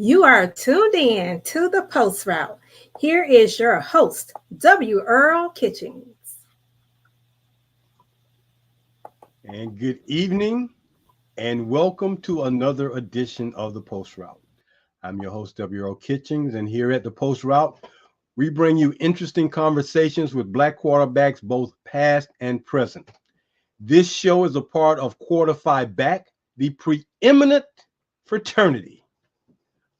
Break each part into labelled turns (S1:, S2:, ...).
S1: You are tuned in to the Post Route. Here is your host, W. Earl Kitchings.
S2: And good evening, and welcome to another edition of the Post Route. I'm your host, W. Earl Kitchings, and here at the Post Route, we bring you interesting conversations with Black quarterbacks, both past and present. This show is a part of Quarter Five Back, the preeminent fraternity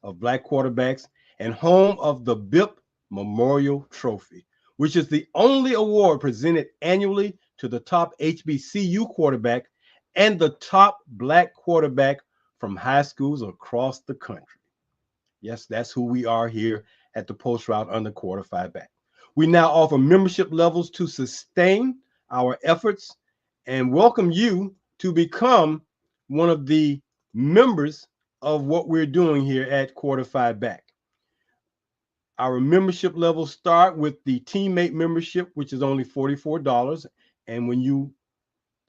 S2: of Black quarterbacks and home of the BIP Memorial Trophy, which is the only award presented annually to the top HBCU quarterback and the top Black quarterback from high schools across the country. Yes, that's who we are here at the Post Route under Quarter Five Back. We now offer membership levels to sustain our efforts and welcome you to become one of the members of what we're doing here at Quarter Five Back. Our membership levels start with the teammate membership, which is only $44. And when you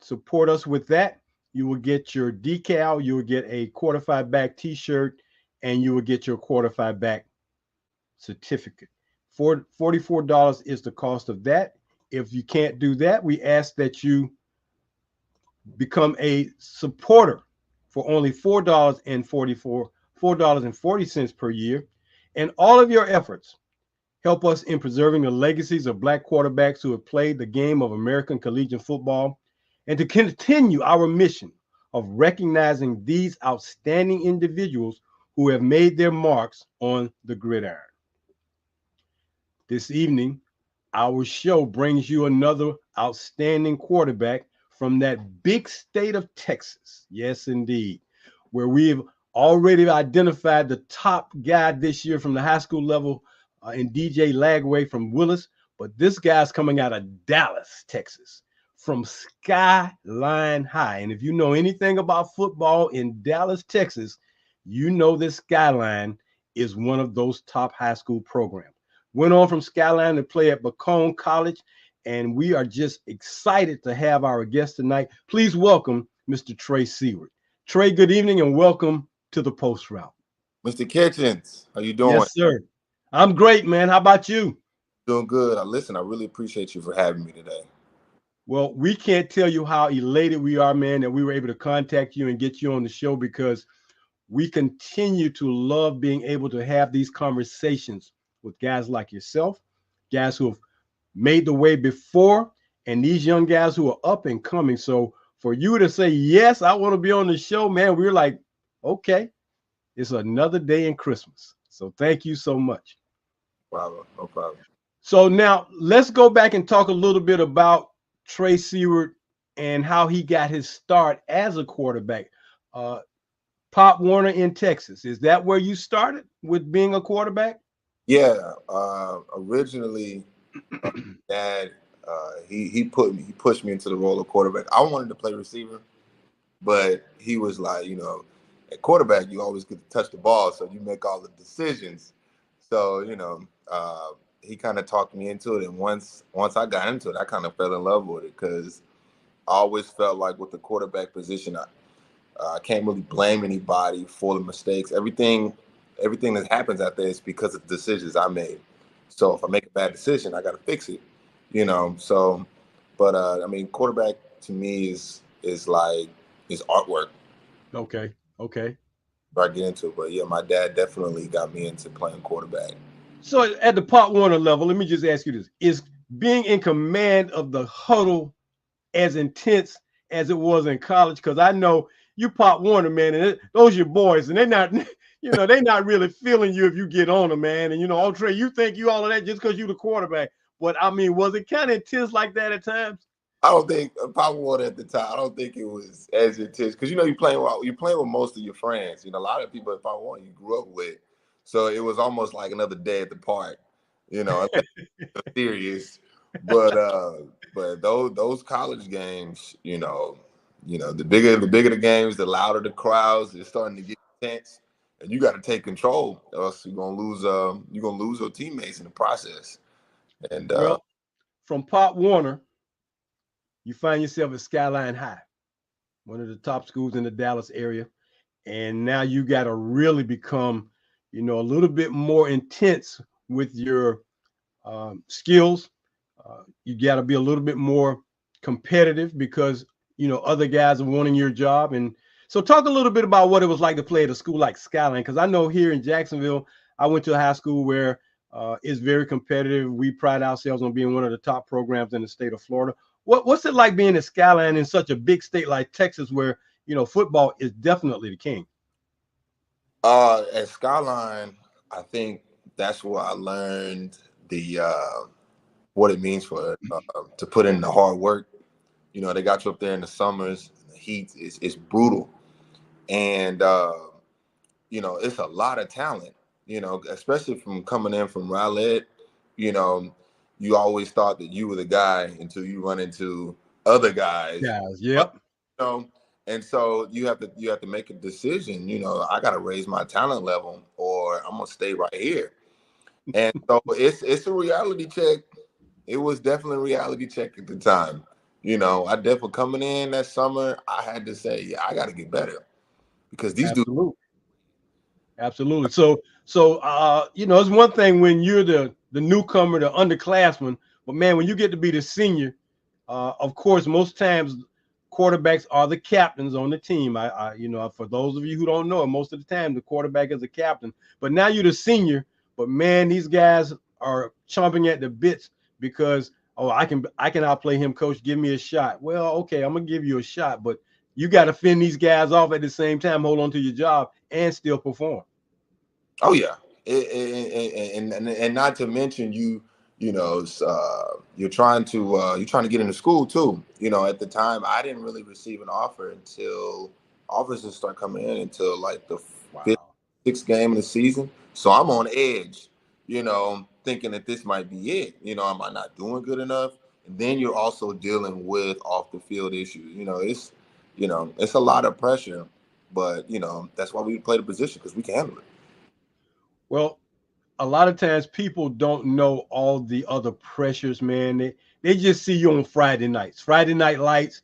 S2: support us with that, you will get your decal, you will get a Quarter Five Back t-shirt, and you will get your Quarter Five Back certificate. $44 is the cost of that. If you can't do that, we ask that you become a supporter for only $4.40 per year. And all of your efforts help us in preserving the legacies of Black quarterbacks who have played the game of American collegiate football and to continue our mission of recognizing these outstanding individuals who have made their marks on the gridiron. This evening, our show brings you another outstanding quarterback from that big state of Texas. Yes, indeed, where we've already identified the top guy this year from the high school level in DJ Lagway from Willis. But this guy's coming out of Dallas, Texas, from Skyline High. And if you know anything about football in Dallas, Texas, you know this Skyline is one of those top high school programs. Went on from Skyline to play at Bacone College, and we are just excited to have our guest tonight. Please welcome Mr. Trey Seward. Trey, good evening and welcome to the Post Route.
S3: Mr. Kitchings, how you doing?
S2: Yes, sir. I'm great, man. How about you?
S3: Doing good. I really appreciate you for having me today.
S2: Well, we can't tell you how elated we are, man, that we were able to contact you and get you on the show because we continue to love being able to have these conversations with guys like yourself, guys who have made the way before, and these young guys who are up and coming. So for you to say, yes, I want to be on the show, man, we're like, okay, it's another day in Christmas. So thank you so much.
S3: No problem.
S2: So now let's go back and talk a little bit about Trey Seward and how he got his start as a quarterback. Pop Warner in Texas. Is that where you started with being a quarterback?
S3: Yeah. Originally, Dad, he pushed me into the role of quarterback. I wanted to play receiver, but he was like, at quarterback, you always get to touch the ball, so you make all the decisions. So, he kind of talked me into it. And once I got into it, I kind of fell in love with it because I always felt like with the quarterback position, I can't really blame anybody for the mistakes. Everything that happens out there is because of the decisions I made. So if I make a bad decision, I got to fix it, So, but quarterback to me is artwork.
S2: Okay.
S3: I get into it, but yeah, my dad definitely got me into playing quarterback.
S2: So at the Pop Warner level, let me just ask you this: is being in command of the huddle as intense as it was in college? Because I know you Pop Warner, man, and those are your boys, and they're not, they're not really feeling you if you get on them, man. And oh, Trey, you think you all of that just because you're the quarterback. But I mean, was it kind of intense like that at times?
S3: I don't think Pop Warner at the time. I don't think it was as intense because you're playing with most of your friends. A lot of people at Pop Warner you grew up with, so it was almost like another day at the park. Serious. But those college games, the bigger the games, the louder the crowds. It's starting to get intense, and you got to take control, or else you're gonna lose your teammates in the process. And
S2: well, from Pop Warner, you find yourself at Skyline High, one of the top schools in the Dallas area, and now you got to really become a little bit more intense with your skills. You got to be a little bit more competitive because other guys are wanting your job. And so, talk a little bit about what it was like to play at a school like Skyline, because I know here in Jacksonville, I went to a high school where it's very competitive. We pride ourselves on being one of the top programs in the state of Florida. What's it like being at Skyline in such a big state like Texas, where football is definitely the king?
S3: At Skyline, I think that's where I learned the what it means for to put in the hard work. They got you up there in the summers. The heat is brutal, and it's a lot of talent. Especially from coming in from Rowlett. You always thought that you were the guy until you run into other guys.
S2: Guys, yep.
S3: And so you have to make a decision. I got to raise my talent level, or I'm gonna stay right here. And so it's a reality check. It was definitely a reality check at the time. I definitely coming in that summer, I had to say, yeah, I got to get better because these dudes.
S2: Absolutely. So it's one thing when you're the newcomer, the underclassman, but man, when you get to be the senior, of course, most times quarterbacks are the captains on the team. For those of you who don't know it, most of the time the quarterback is a captain. But now you're the senior. But man, these guys are chomping at the bits because I can outplay him, coach. Give me a shot. Well, okay, I'm gonna give you a shot, but you got to fend these guys off at the same time, hold on to your job, and still perform.
S3: Oh yeah, and not to mention you're trying to get into school too. At the time, I didn't really receive an offer until offers didn't start coming in until like the fifth, sixth game of the season. So I'm on edge, thinking that this might be it. Am I not doing good enough? And then you're also dealing with off the field issues. It's a lot of pressure, but that's why we play the position, because we can handle it.
S2: Well, a lot of times people don't know all the other pressures, man. They just see you on Friday nights. Friday night lights,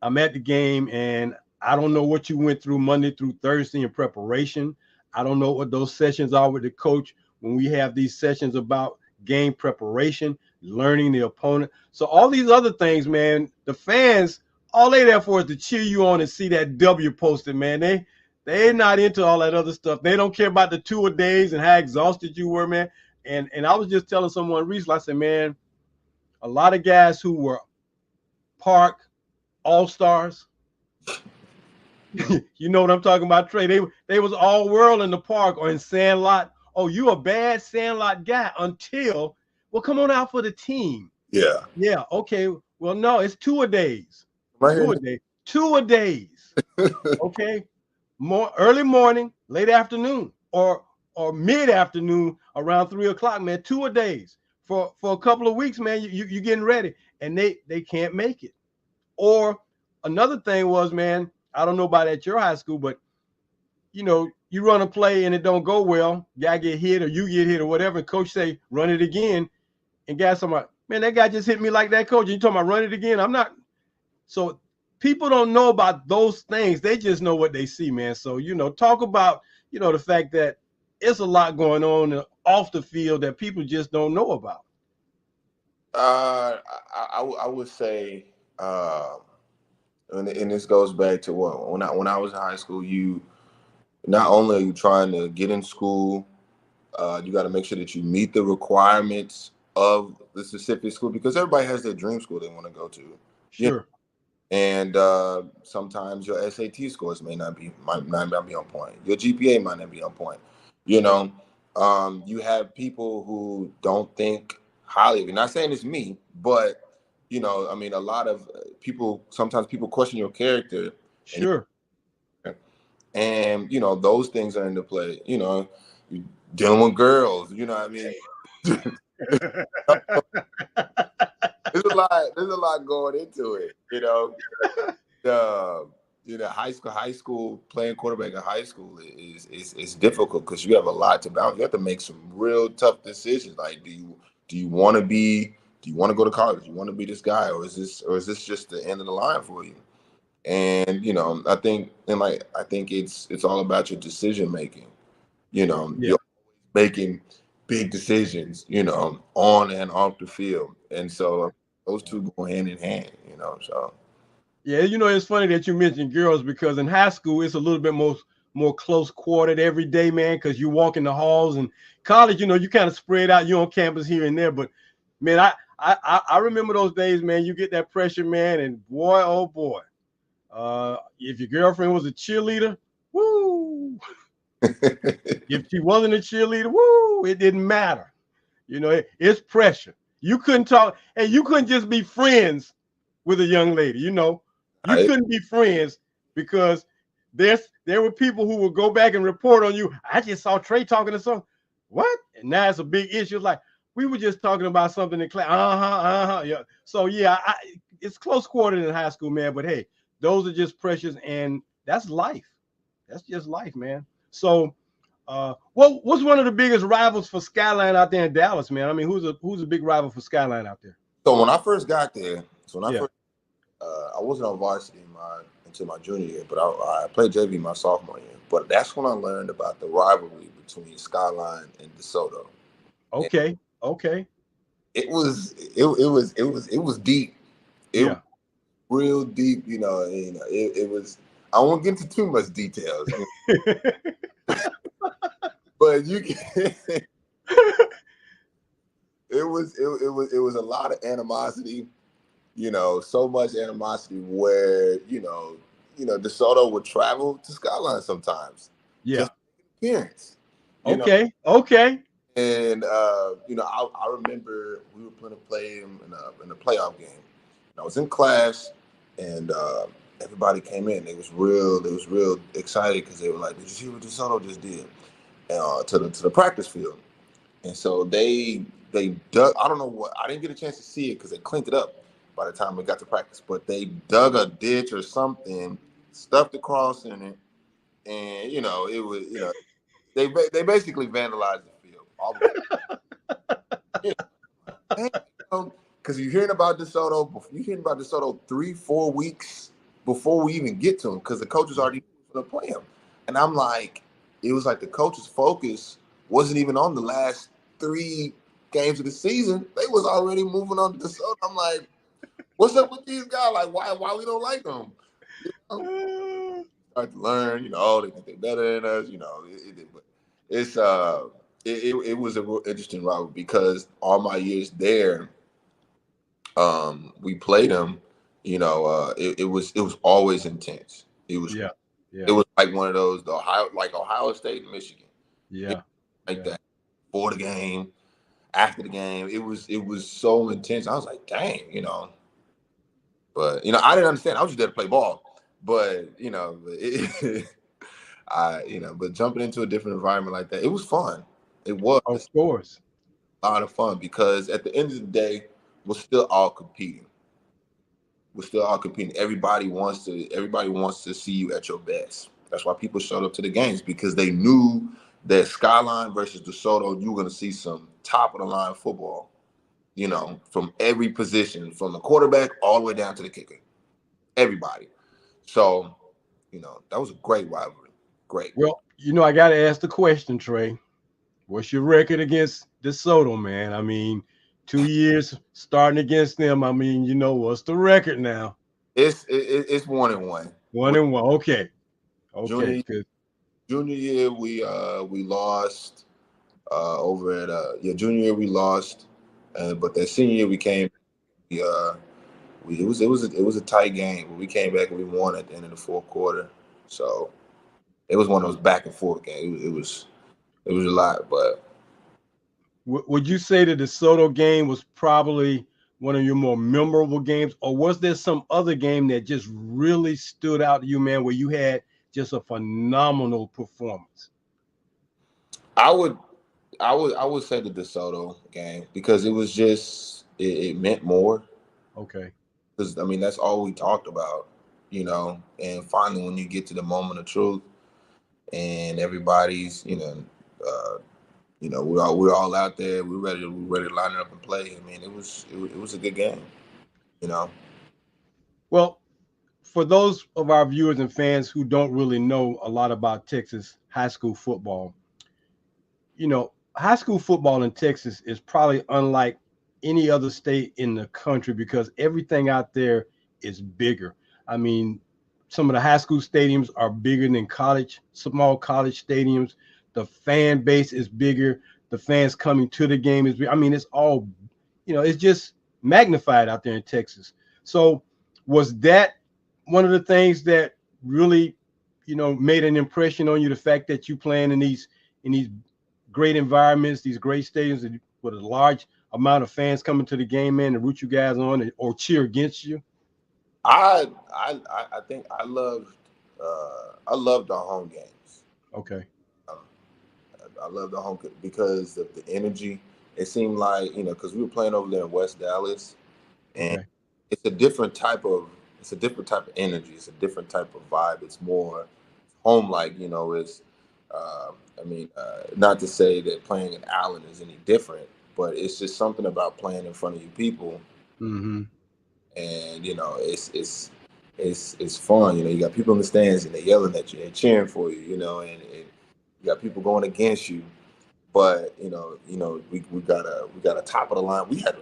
S2: I'm at the game, and I don't know what you went through Monday through Thursday in preparation. I don't know what those sessions are with the coach when we have these sessions about game preparation, learning the opponent. So all these other things, man, the fans, all they there for is to cheer you on and see that W posted, man. They're not into all that other stuff. They don't care about the two-a-days and how exhausted you were, man. And I was just telling someone recently, I said, man, a lot of guys who were park all-stars, you know what I'm talking about, Trey? They was all world in the park or in Sandlot. Oh, you a bad Sandlot guy until, well, come on out for the team.
S3: Yeah.
S2: Yeah. Okay. Well, no, it's two-a-days.
S3: Right.
S2: Two-a-days. Okay. More early morning, late afternoon, or mid-afternoon around 3 o'clock, man. Two-a-days for a couple of weeks, man. You getting ready, and they can't make it. Or another thing was, man, I don't know about at your high school, but you run a play and it don't go well. Guy get hit or you get hit or whatever. And coach say run it again, and guys talking about, man, that guy just hit me like that, coach. You talking about run it again? I'm not. So people don't know about those things. They just know what they see, man. So talk about the fact that it's a lot going on off the field that people just don't know about.
S3: I would say, and this goes back to when I was in high school. You not only are you trying to get in school, you got to make sure that you meet the requirements of the specific school, because everybody has their dream school they want to go to.
S2: Sure.
S3: And sometimes your SAT scores might not be on point. Your GPA might not be on point. You have people who don't think highly of you. Not saying it's me, but a lot of people. Sometimes people question your character.
S2: Sure.
S3: And those things are into play. You're dealing with girls. You know what I mean? There's a lot going into it. High school playing quarterback in high school is difficult because you have a lot to balance. You have to make some real tough decisions. Like, do you want to go to college? Do you want to be this guy, or is this just the end of the line for you? And I think it's all about your decision making. You're making big decisions, on and off the field. And so those two go hand in hand, so.
S2: Yeah, it's funny that you mentioned girls because in high school it's a little bit more close quartered every day, man, because you walk in the halls. And college, you kind of spread out. You're on campus here and there, but man, I remember those days, man. You get that pressure, man, and boy, oh boy, if your girlfriend was a cheerleader, woo. If she wasn't a cheerleader, woo, it didn't matter. It's pressure. You couldn't talk, and you couldn't just be friends with a young lady. You couldn't be friends because there were people who would go back and report on you. I just saw Trey talking to some. What? And now it's a big issue. It's like we were just talking about something in class. Yeah. So yeah, it's close quartered in high school, man. But hey, those are just pressures, and that's life. That's just life, man. So, what's one of the biggest rivals for Skyline out there in Dallas, man? I mean, who's a big rival for Skyline out there?
S3: So when I first got there, I wasn't on varsity until my junior year, but I played JV my sophomore year. But that's when I learned about the rivalry between Skyline and DeSoto.
S2: Okay.
S3: It was deep. It was real deep. It was. I won't get into too much details, but you can. It was a lot of animosity. So much animosity where, DeSoto would travel to Skyline sometimes.
S2: Yeah.
S3: Just appearance.
S2: Okay.
S3: And, I remember we were playing a play in a playoff game. And I was in class and everybody came in. They was real excited because they were like, did you see what DeSoto just did? To the practice field. And so they dug, I don't know what, I didn't get a chance to see it because they cleaned it up by the time we got to practice, but they dug a ditch or something, stuffed the cross in it, and it was they basically vandalized the field. Because you're hearing about DeSoto 3-4 weeks before we even get to him, because the coaches already going to play him, and I'm like, it was like the coach's focus wasn't even on the last 3 games of the season. They was already moving on to DeSoto. I'm like, what's up with these guys? Like, why we don't like them? Start to learn, they think they're better than us, but it was a real interesting rivalry because all my years there, we played them, it was always intense. It was it was like one of those Ohio State and Michigan. That before the game, after the game, it was so intense. I was like, dang, But I didn't understand. I was just there to play ball. But but jumping into a different environment like that, it was fun. It was,
S2: of course,
S3: a lot of fun because at the end of the day, we're still all competing. Everybody wants to see you at your best. That's why people showed up to the games, because they knew that Skyline versus DeSoto, you were going to see some top of the line football. From every position, from the quarterback all the way down to the kicker, everybody. So, that was a great rivalry. Great.
S2: Well, I got to ask the question, Trey. What's your record against DeSoto, man? I mean, 2 years starting against them. I mean, what's the record now?
S3: It's 1-1.
S2: 1-1. Okay.
S3: Junior year we lost over at junior year we lost, but that senior year we came. It was a tight game, but we came back and we won at the end of the fourth quarter. So it was one of those back and forth games. It was a lot, but.
S2: Would you say the DeSoto game was probably one of your more memorable games, or was there some other game that just really stood out to you, man, where you had just a phenomenal performance?
S3: I would say the DeSoto game, because it was just it meant more.
S2: Okay.
S3: Because that's all we talked about, and finally when you get to the moment of truth and everybody's, we're all out there, we're ready to line it up and play. It was a good game,
S2: Well, for those of our viewers and fans who don't really know a lot about Texas high school football, high school football in Texas is probably unlike any other state in the country because everything out there is bigger. I mean, some of the high school stadiums are bigger than small college stadiums. The fan base is bigger. The fans coming to the game is big. I mean, it's all, it's just magnified out there in Texas. So was that one of the things that really, made an impression on you, the fact that you playing in these great environments, these great stadiums with a large amount of fans coming to the game, man, to root you guys on or cheer against you?
S3: I think I loved our home games.
S2: Okay.
S3: Um, I loved the because of the energy. It seemed like because we were playing over there in West Dallas, and
S2: Okay.
S3: it's a different type of energy. It's a different type of vibe. It's more home like. It's not to say that playing in Allen is any different, but it's just something about playing in front of you people,
S2: Mm-hmm.
S3: and it's fun. You got people in the stands and they're yelling at you and cheering for you. And you got people going against you. But we got a top of the line. We had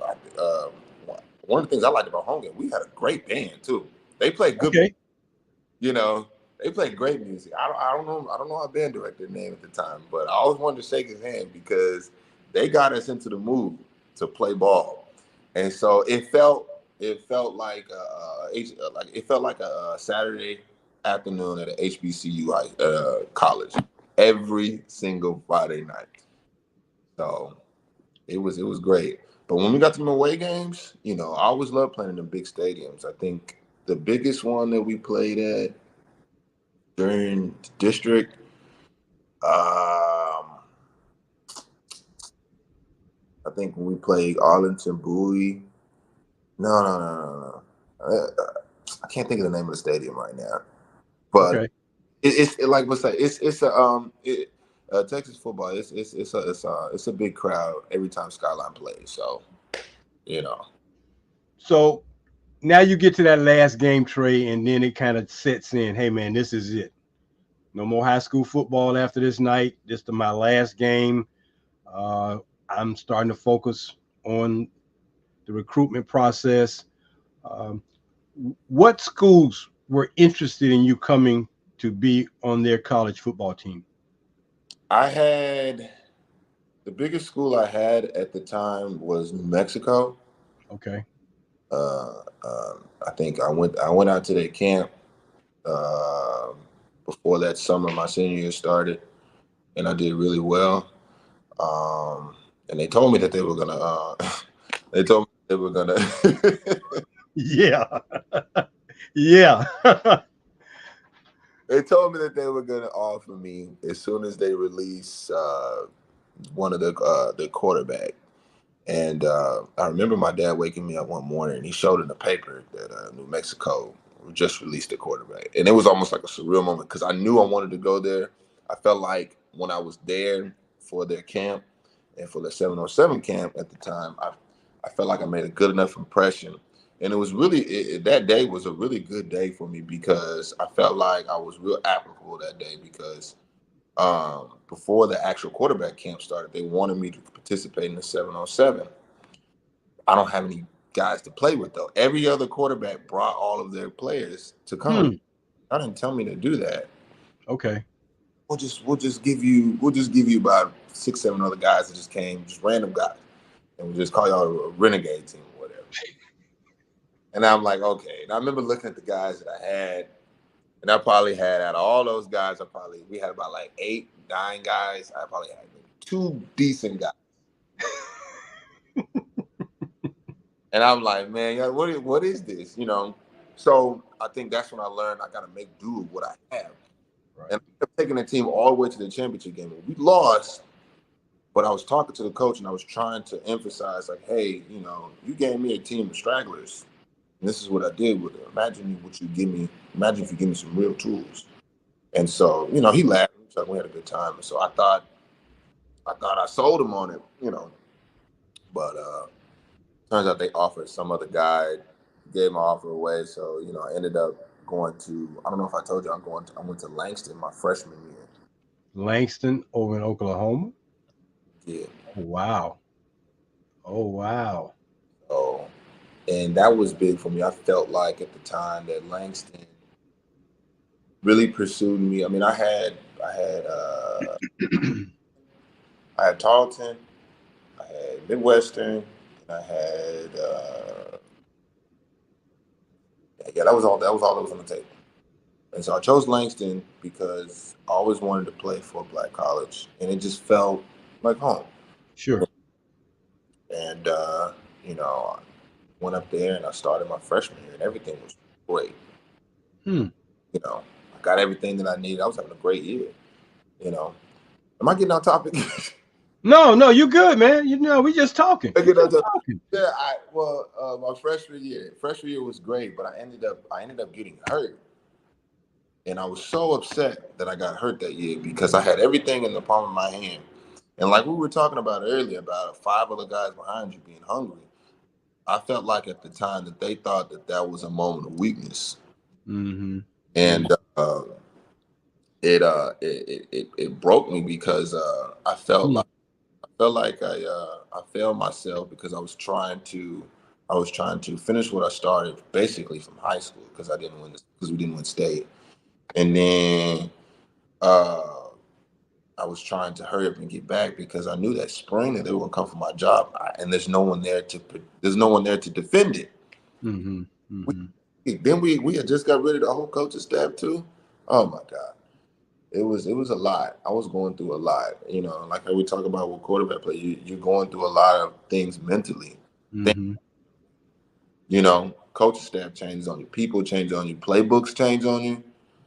S3: one of the things I liked about home game. We had a great band too. They played good.
S2: Okay.
S3: You know, they played great music. I don't know our band director name at the time, but I always wanted to shake his hand because they got us into the mood to play ball, and so it felt like it felt like a Saturday afternoon at an HBCU college every single Friday night. So it was great. But when we got to the away games, I always loved playing in the big stadiums. I think the biggest one that we played at during district, I think when we played Arlington Bowie. No. I can't think of the name of the stadium right now. But
S2: Okay.
S3: like what's that? Texas football. It's a big crowd every time Skyline plays. So you know.
S2: So now you get to that last game, Trey, and then it kind of sets in. Hey, man, this is it. No more high school football after this night. This is my last game. Uh, I'm starting to focus on the recruitment process. Um, what schools were interested in you coming to be on their college football team?
S3: I had the biggest school I had at the time was New Mexico.
S2: Okay.
S3: I think I went out to their camp uh, before that summer my senior year started, and I did really well. And they told me that they were gonna. They told me they were gonna.
S2: Yeah. Yeah.
S3: They told me that they were gonna offer me as soon as they release one of the quarterback. And I remember my dad waking me up one morning and he showed in the paper that New Mexico just released a quarterback. And it was almost like a surreal moment because I knew I wanted to go there. I felt like when I was there for their camp and for the 707 camp at the time, I felt like I made a good enough impression. And it was really, that day was a really good day for me because I felt like I was real applicable that day because before the actual quarterback camp started, they wanted me to participate in the 707. I don't have any guys to play with though. Every other quarterback brought all of their players to come.
S2: Hmm.
S3: I didn't tell me to do that.
S2: Okay.
S3: We'll just give you about 6, 7 other guys that just came, just random guys, and we'll just call y'all a renegade team or whatever. And I'm like, okay. And I remember looking at the guys that I had, and I probably had out of all those guys, we had about like 8, 9 guys. I probably had maybe 2 decent guys. And I'm like, man, what is this? So I think that's when I learned I got to make do with what I have.
S2: Right.
S3: And I kept taking the team all the way to the championship game. We lost, but I was talking to the coach and I was trying to emphasize, like, hey, you gave me a team of stragglers. And this is what I did with it. Imagine what you give me. Imagine if you give me some real tools. And so, he laughed. So we had a good time. And so I thought I sold him on it. But turns out they offered some other guy, gave my offer away. So, I ended up going to, I don't know if I told you, I went to Langston my freshman year.
S2: Langston over in Oklahoma.
S3: Yeah.
S2: Oh, wow. Oh, wow.
S3: So, and that was big for me. I felt like at the time that Langston really pursued me. I mean, I had Tarleton, I had Midwestern, and I had yeah, that was all. That was all that was on the table. And so I chose Langston because I always wanted to play for a black college, and it just felt like home.
S2: Sure.
S3: And you know, I went up there and I started my freshman year, and everything was great.
S2: Hmm.
S3: You know, I got everything that I needed. I was having a great year. You know, am I getting on topic?
S2: No, no, you good, man. You know, we just talking.
S3: I
S2: We
S3: get on
S2: just
S3: topic.
S2: talking.
S3: Yeah, my freshman year was great, but I ended up getting hurt. And I was so upset that I got hurt that year because I had everything in the palm of my hand. And like we were talking about earlier about 5 other guys behind you being hungry, I felt like at the time that they thought that that was a moment of weakness.
S2: Mm-hmm.
S3: And it broke me because I felt like I failed myself because I was trying to finish what I started basically from high school because we didn't win state. And then I was trying to hurry up and get back because I knew that spring that they were gonna come for my job, and there's no one there to defend it.
S2: Mm-hmm. Mm-hmm.
S3: Then we had just got rid of the whole coaching staff too. Oh my God, it was a lot. I was going through a lot. You know, like how we talk about with quarterback play, you're going through a lot of things mentally.
S2: Mm-hmm.
S3: You know, coaching staff changes on you, people change on you, playbooks change on you,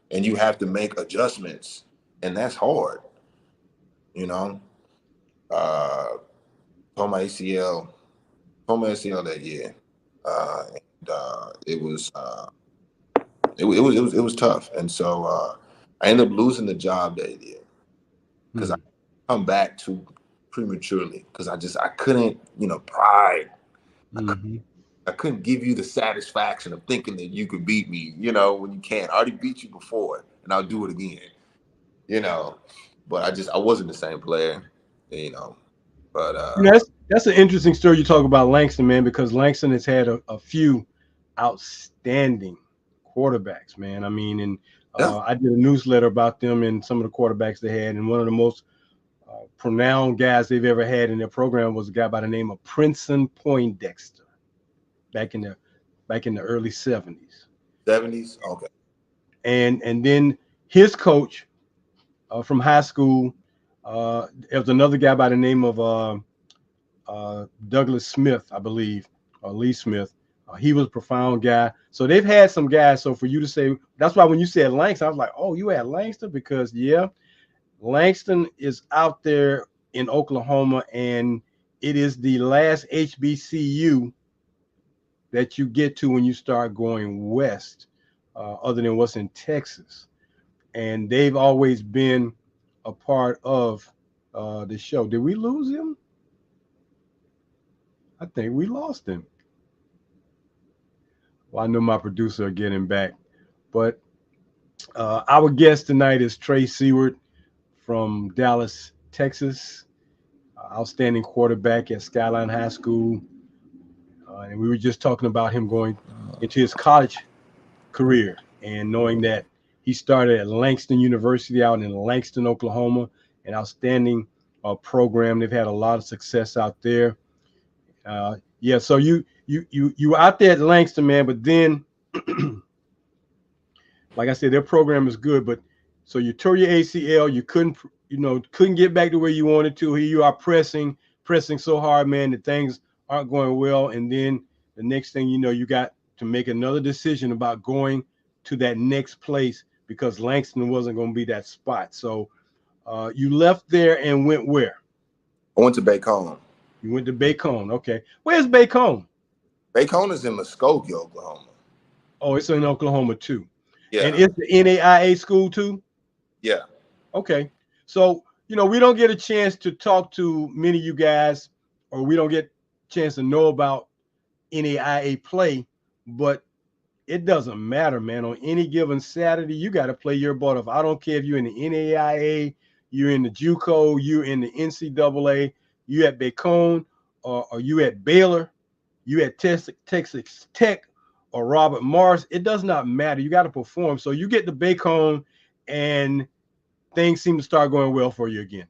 S3: and you have to make adjustments, and that's hard. You know, uh, tore my ACL, that year, and it was tough, and so I ended up losing the job that year because I come back too prematurely because I couldn't, pride.
S2: Mm-hmm.
S3: I couldn't give you the satisfaction of thinking that you could beat me, when you can't. I already beat you before, and I'll do it again, you know. But I wasn't the same player, you know. But
S2: You know, that's an interesting story you talk about Langston, man, because Langston has had a few outstanding quarterbacks, man. I mean, and
S3: yeah,
S2: I did a newsletter about them and some of the quarterbacks they had, and one of the most pronounced guys they've ever had in their program was a guy by the name of Princeton Poindexter back in the early '70s,
S3: 70s, okay,
S2: and then his coach from high school, there was another guy by the name of Douglas Smith, I believe, or Lee Smith. He was a profound guy. So they've had some guys. So for you to say, that's why when you said Langston, I was like, oh, you had Langston? Because, yeah, Langston is out there in Oklahoma, and it is the last HBCU that you get to when you start going west, other than what's in Texas. And they've always been a part of the show. Did we lose him? I think we lost him. Well, I know my producer will get him back. But our guest tonight is Trey Seward from Dallas, Texas, outstanding quarterback at Skyline High School. And we were just talking about him going into his college career and knowing that he started at Langston University out in Langston, Oklahoma, an outstanding program. They've had a lot of success out there. Yeah, so you were out there at Langston, man, but then like I said, their program is good, but so you tore your ACL, you couldn't get back to where you wanted to. Here you are pressing so hard, man, that things aren't going well. And then the next thing you know, you got to make another decision about going to that next place because Langston wasn't going to be that spot. So you left there and went where?
S3: I went to Bacone.
S2: You went to Bacone. Okay. Where's Bacone?
S3: Bacone is in Muskogee, Oklahoma.
S2: Oh, it's in Oklahoma too.
S3: Yeah.
S2: And it's the NAIA school too?
S3: Yeah.
S2: Okay. So, we don't get a chance to talk to many of you guys, or we don't get a chance to know about NAIA play, but it doesn't matter, man. On any given Saturday, you got to play your butt off. I don't care if you're in the NAIA, you're in the JUCO, you're in the NCAA. you at Bacone, or you at Baylor, you at Texas Tech, or Robert Morris. It does not matter. You got to perform. So you get to Bacone, and things seem to start going well for you again.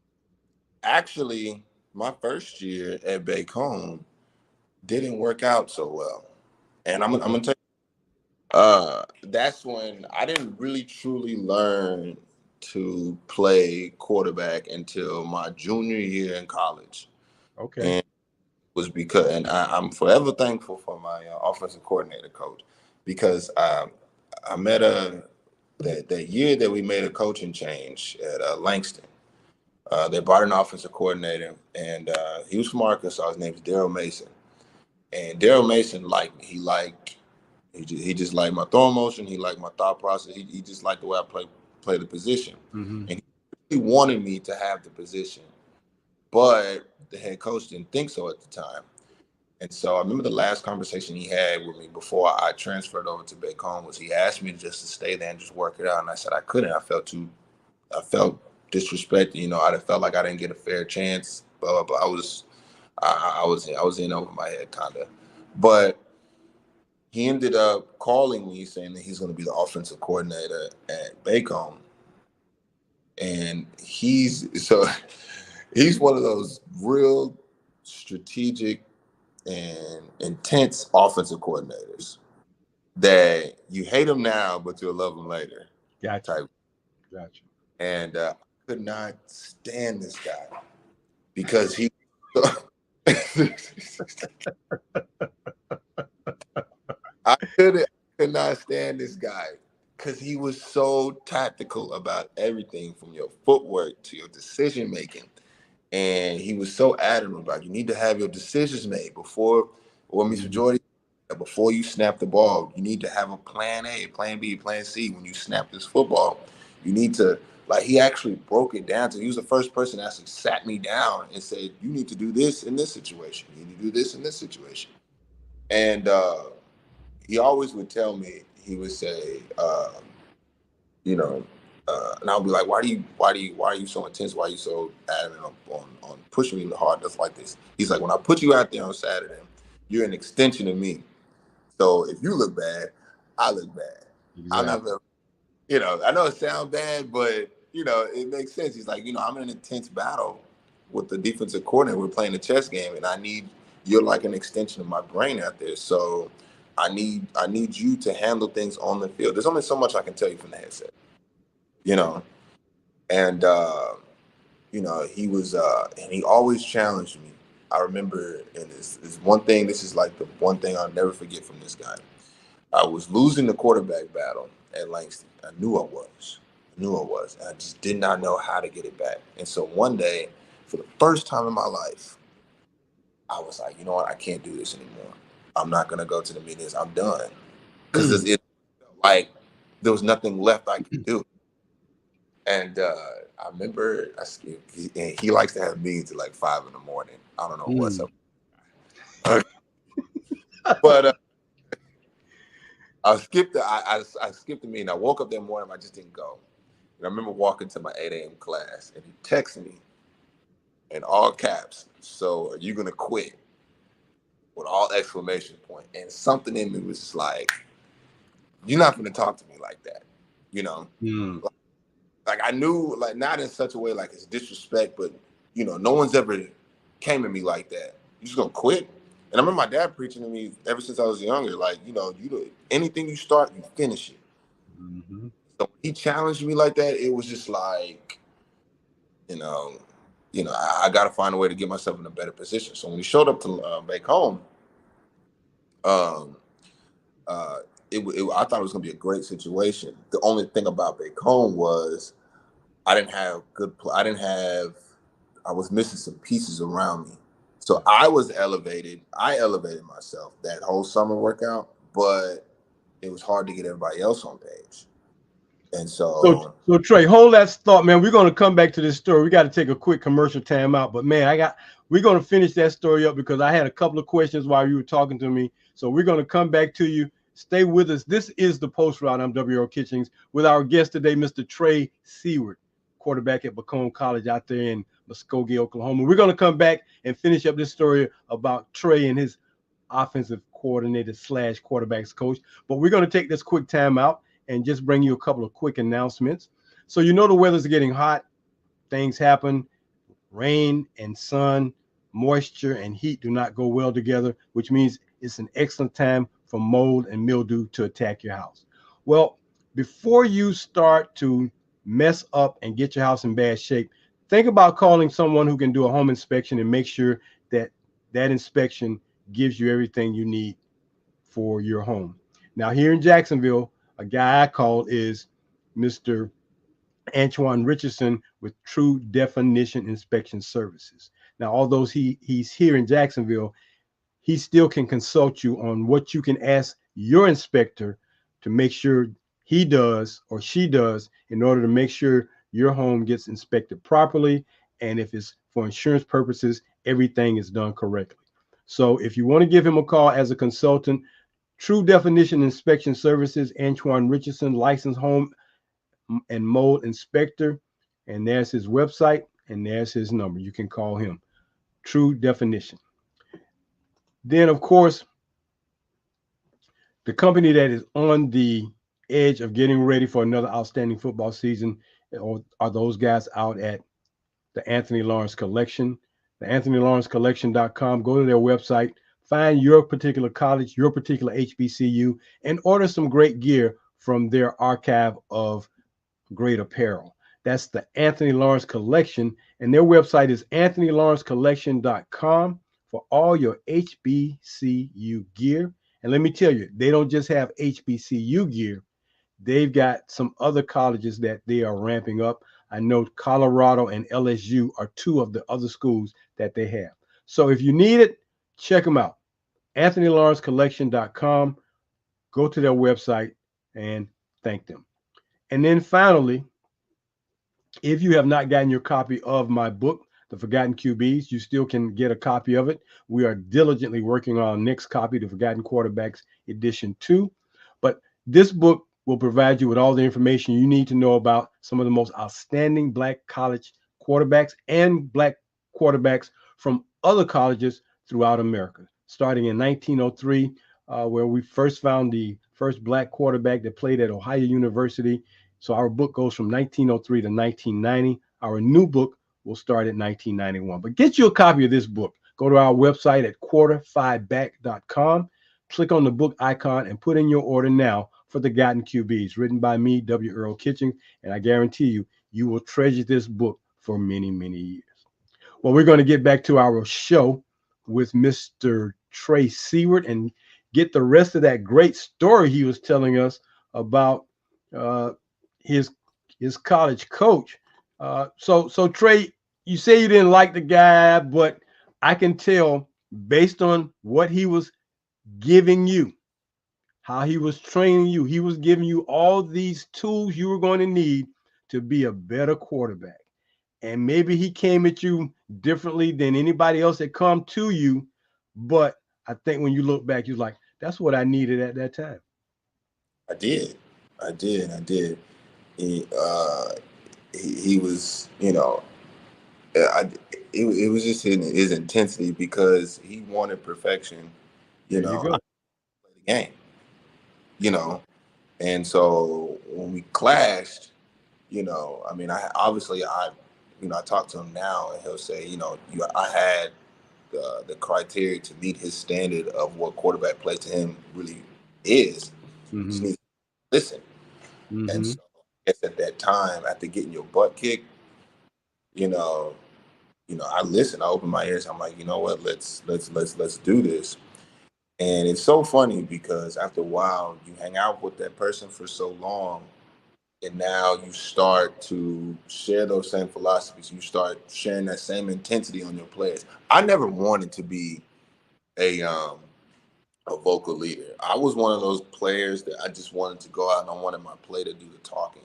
S3: Actually, my first year at Bacone didn't work out so well. And I'm gonna tell you, that's when I didn't really truly learn to play quarterback until my junior year in college.
S2: Okay.
S3: And was because, and I'm forever thankful for my offensive coordinator coach, because I met that year that we made a coaching change at Langston. They brought an offensive coordinator, and he was from Arkansas. His name is Daryl Mason, and Daryl Mason liked me. He just liked my throwing motion. He liked my thought process. He just liked the way I play the position,
S2: Mm-hmm.
S3: and he wanted me to have the position, but the head coach didn't think so at the time. And so I remember the last conversation he had with me before I transferred over to Bacone was he asked me just to stay there and just work it out, and I said I couldn't. I felt disrespected. I felt like I didn't get a fair chance. Blah blah blah. I was in over my head kind of, but he ended up calling me saying that he's going to be the offensive coordinator at Bacone, and he's one of those real strategic and intense offensive coordinators that you hate him now, but you'll love him later.
S2: Gotcha.
S3: And I could not stand this guy because he. I could not stand this guy because he was so tactical about everything from your footwork to your decision making. And he was so adamant about you need to have your decisions made before, or Mr. Jordy, before you snap the ball. You need to have a plan A, plan B, plan C when you snap this football. You need to, he actually broke it down to, he was the first person that actually sat me down and said, you need to do this in this situation. You need to do this in this situation. And he always would tell me, he would say, and I'll be like, why are you so intense? Why are you so adamant on pushing me hard just like this? He's like, when I put you out there on Saturday, you're an extension of me. So if you look bad, I look bad.
S2: Exactly.
S3: I'm not gonna, I know it sounds bad, but it makes sense. He's like, I'm in an intense battle with the defensive coordinator. We're playing a chess game, and you're like an extension of my brain out there. So I need you to handle things on the field. There's only so much I can tell you from the headset. And he was and he always challenged me. I remember, and this one thing, this is like the one thing I'll never forget from this guy. I was losing the quarterback battle at Langston. I knew I was. And I just did not know how to get it back. And so one day, for the first time in my life, I was like, you know what? I can't do this anymore. I'm not going to go to the meetings. I'm done. Because it like there was nothing left I could do. And I remember and he likes to have meetings at like 5 a.m. I don't know what's up. But I skipped the meeting. I woke up that morning. I just didn't go. And I remember walking to my 8 a.m. class, and he texted me in all caps, "So are you gonna quit?" with all exclamation point. And something in me was just like, "You're not gonna talk to me like that," Like I knew, like not in such a way like it's disrespect, but no one's ever came at me like that. You just gonna quit? And I remember my dad preaching to me ever since I was younger, like, anything you start, you finish it.
S2: Mm-hmm.
S3: So when he challenged me like that, it was just like, I got to find a way to get myself in a better position. So when he showed up to back home, I thought it was going to be a great situation. The only thing about back home was I was missing some pieces around me. So I elevated myself that whole summer workout, but it was hard to get everybody else on page. And
S2: So Trey, hold that thought, man. We're going to come back to this story. We got to take a quick commercial time out, but man, we're going to finish that story up because I had a couple of questions while you were talking to me. So we're going to come back to you. Stay with us. This is the Post Route. I'm Earl Kitchings with our guest today, Mr. Trey Seward, quarterback at Macomb College out there in Muskogee, Oklahoma. We're going to come back and finish up this story about Trey and his offensive coordinator / quarterbacks coach. But we're going to take this quick time out and just bring you a couple of quick announcements. So the weather's getting hot. Things happen. Rain and sun, moisture and heat do not go well together, which means it's an excellent time for mold and mildew to attack your house. Well, before you start to mess up and get your house in bad shape, think about calling someone who can do a home inspection and make sure that that inspection gives you everything you need for your home. Now, here in Jacksonville, a guy I called is Mr. Antoine Richardson with True Definition Inspection Services. Now, although he's here in Jacksonville, he still can consult you on what you can ask your inspector to make sure he does or she does in order to make sure your home gets inspected properly. And if it's for insurance purposes, everything is done correctly. So if you want to give him a call as a consultant, True Definition Inspection Services, Antoine Richardson, licensed home and mold inspector. And there's his website and there's his number. You can call him. True Definition. Then, of course, the company that is on the edge of getting ready for another outstanding football season are those guys out at the Anthony Lawrence Collection, the AnthonyLawrenceCollection.com. Go to their website, find your particular college, your particular HBCU, and order some great gear from their archive of great apparel. That's the Anthony Lawrence Collection, and their website is AnthonyLawrenceCollection.com for all your HBCU gear. And let me tell you, they don't just have HBCU gear. They've got some other colleges that they are ramping up. I know Colorado and LSU are two of the other schools that they have. So if you need it, check them out. AnthonyLawrenceCollection.com. Go to their website and thank them. And then finally, if you have not gotten your copy of my book, The Forgotten QBs, you still can get a copy of it. We are diligently working on our next copy, The Forgotten Quarterbacks Edition 2. But this book will provide you with all the information you need to know about some of the most outstanding Black college quarterbacks and Black quarterbacks from other colleges throughout America, starting in 1903, where we first found the first Black quarterback that played at Ohio University. So our book goes from 1903 to 1990. Our new book will start at 1991. But get you a copy of this book. Go to our website at quarter5back.com. Click on the book icon and put in your order now for The Forgotten QBs, written by me, W. Earl Kitchings. And I guarantee you, you will treasure this book for many, many years. Well, we're going to get back to our show with Mr. Trey Seward and get the rest of that great story he was telling us about his college coach. So Trey, you say you didn't like the guy, but I can tell based on what he was giving you, how he was training you, he was giving you all these tools you were going to need to be a better quarterback. And maybe he came at you differently than anybody else that come to you. But I think when you look back, you're like, that's what I needed at that time.
S3: I did. He was, it was just in his intensity because he wanted perfection.
S2: There you go.
S3: I played the game, and so when we clashed, I talk to him now and he'll say, I had the criteria to meet his standard of what quarterback play to him really is.
S2: Mm-hmm.
S3: Just need to listen.
S2: Mm-hmm.
S3: And so I guess at that time, after getting your butt kicked, I listened. I opened my ears. I'm like, you know what? Let's do this. And it's so funny because after a while, you hang out with that person for so long, and now you start to share those same philosophies. You start sharing that same intensity on your players. I never wanted to be a vocal leader. I was one of those players that I just wanted to go out and I wanted my play to do the talking.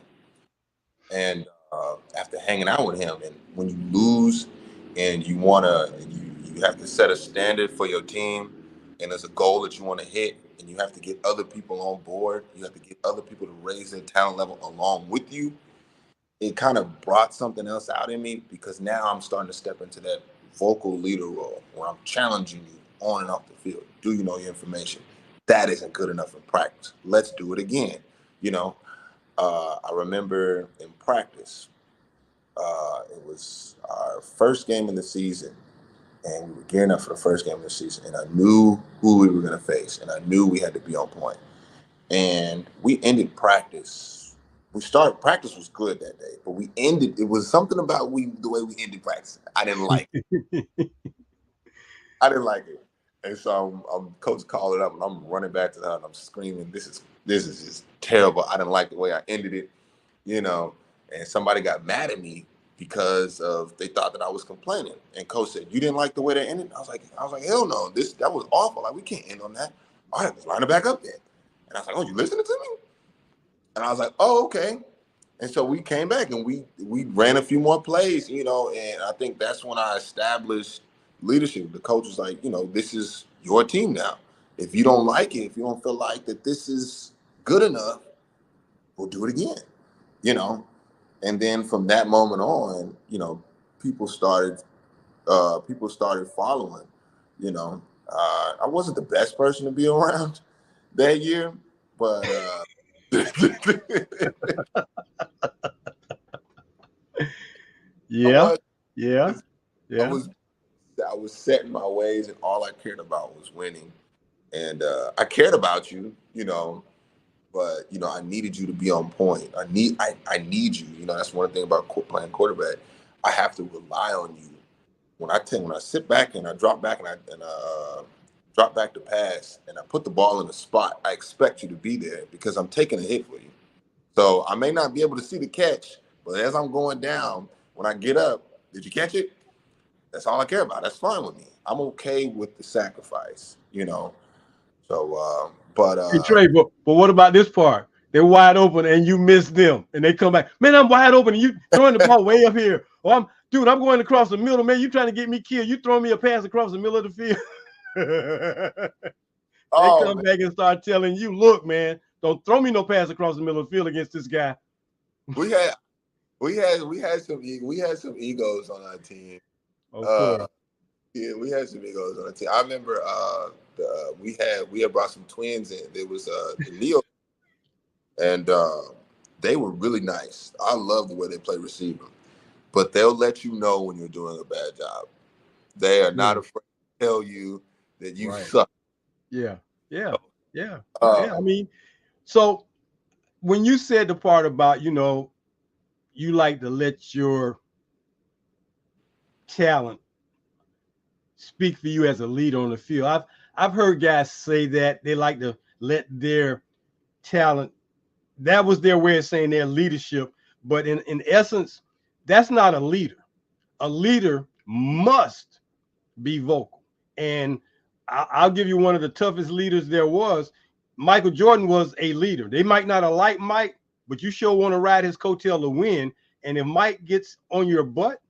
S3: And after hanging out with him, and when you lose and you have to set a standard for your team, and there's a goal that you want to hit, and you have to get other people on board, you have to get other people to raise their talent level along with you. it kind of brought something else out in me, because now I'm starting to step into that vocal leader role where I'm challenging you on and off the field. Do you know your information? That isn't good enough in practice. Let's do it again. You know, I remember in practice, it was our first game of the season, and we were gearing up for the first game of the season, and I knew who we were going to face, and I knew we had to be on point. And we ended practice. Practice was good that day, but we ended. It was something about the way we ended practice. I didn't like it. I didn't like it, and so I'm coach called it up, and I'm running back to her, and I'm screaming, "This is just terrible. I didn't like the way I ended it." You know, and somebody got mad at me because they thought that I was complaining. And coach said, "You didn't like the way they ended?" I was like, "Hell no! That was awful. Like, we can't end on that. All right, let's line it back up then." And I was like, "Oh, you listening to me?" And I was like, "Oh, okay." And so we came back and we ran a few more plays, you know, and I think that's when I established leadership. The coach was like, "This is your team now. If you don't like it, if you don't feel like that this is good enough, we'll do it again." You know, and then from that moment on, people started following. You know, I wasn't the best person to be around that year, but
S2: Yeah,
S3: was,
S2: yeah,
S3: I
S2: yeah.
S3: was I was set in my ways, and all I cared about was winning. And I cared about you, but I needed you to be on point. I need you. That's one thing about playing quarterback. I have to rely on you. When I sit back and I drop back and I drop back to pass and I put the ball in the spot, I expect you to be there because I'm taking a hit for you. So I may not be able to see the catch, but as I'm going down, when I get up, did you catch it? That's all I care about. That's fine with me. I'm okay with the sacrifice. So,
S2: Hey, Trey, but what about this part? They're wide open and you miss them, and they come back. Man, I'm wide open and you throwing the ball way up here. Or I'm going across the middle. Man, you trying to get me killed? You throwing me a pass across the middle of the field? They
S3: oh
S2: come
S3: man,
S2: back and start telling you, "Look, man, don't throw me no pass across the middle of the field against this guy."
S3: we had some egos on our team.
S2: Of
S3: Uh,
S2: course,
S3: yeah, we had some egos on our team. I remember we had brought some twins in. There was the Neo, and they were really nice. I love the way they play receiver, but they'll let you know when you're doing a bad job. They are not afraid to tell you that you
S2: right?
S3: suck.
S2: Yeah, yeah, yeah, yeah. I
S3: Um,
S2: mean, so when you said the part about you like to let your talent speak for you as a leader on the field. I've heard guys say that they like to let their talent, that was their way of saying their leadership, but in essence, that's not a leader. A leader must be vocal. And I'll give you one of the toughest leaders there was. Michael Jordan was a leader. They might not have liked Mike, but you sure want to ride his coattail to win. And if Mike gets on your butt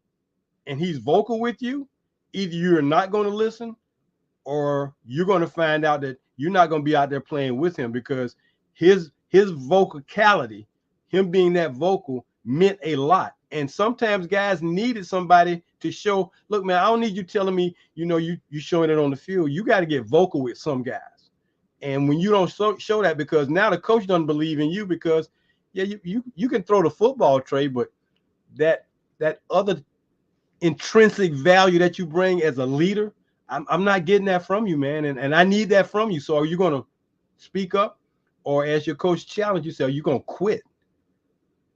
S2: and he's vocal with you, either you're not going to listen or you're going to find out that you're not going to be out there playing with him, because his vocality, him being that vocal, meant a lot. And sometimes guys needed somebody to show, look, man, I don't need you telling me, you showing it on the field. You got to get vocal with some guys. And when you don't show that, because now the coach doesn't believe in you, because yeah, you can throw the football, Trey, but that other intrinsic value that you bring as a leader, I'm not getting that from you, man. And I need that from you. So are you going to speak up, or as your coach challenge you, say, are you going to quit?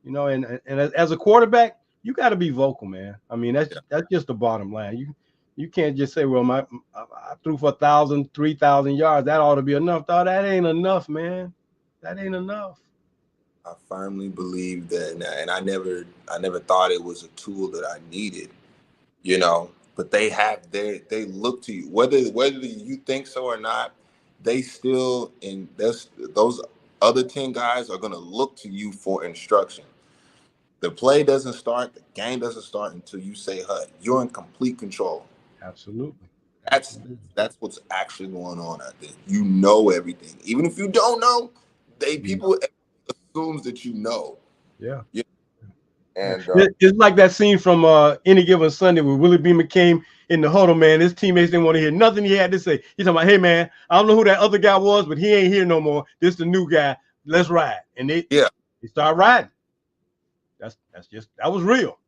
S2: And as a quarterback, you got to be vocal, man. I mean, that's just the bottom line. You can't just say, well, I threw for 1,000, 3,000 yards. That ought to be enough. Dog, that ain't enough, man. That ain't enough.
S3: I firmly believe that, and I never thought it was a tool that I needed, But they look to you, whether you think so or not. They still, and those other 10 guys are gonna look to you for instruction. The play doesn't start, the game doesn't start until you say, "Hut." You're in complete control.
S2: Absolutely.
S3: That's that's what's actually going on out there. You know everything, even if you don't know.
S2: Mhm.
S3: People assumes that you know.
S2: Yeah.
S3: Yeah. And
S2: It's like that scene from Any Given Sunday where Willie Beamer came in the huddle, man. His teammates didn't want to hear nothing he had to say. He's talking about, hey, man, I don't know who that other guy was, but he ain't here no more. This is the new guy. Let's ride. And they start riding. That was real.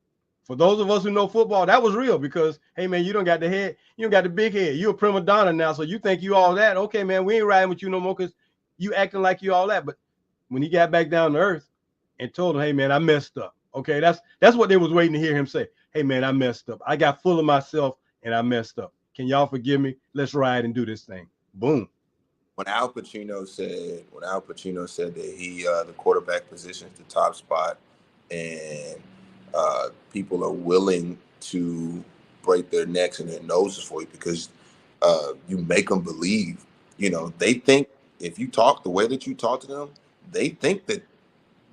S2: For those of us who know football, that was real because, hey, man, you don't got the head. You don't got the big head. You're a prima donna now, so you think you all that. Okay, man, we ain't riding with you no more because you acting like you all that. But when he got back down to earth and told him, hey, man, I messed up. Okay, that's what they was waiting to hear him say. Hey, man, I messed up. I got full of myself and I messed up. Can y'all forgive me? Let's ride and do this thing. Boom.
S3: when Al Pacino said that he the quarterback position is the top spot, and people are willing to break their necks and their noses for you because you make them believe. You know, they think if you talk the way that you talk to them, they think that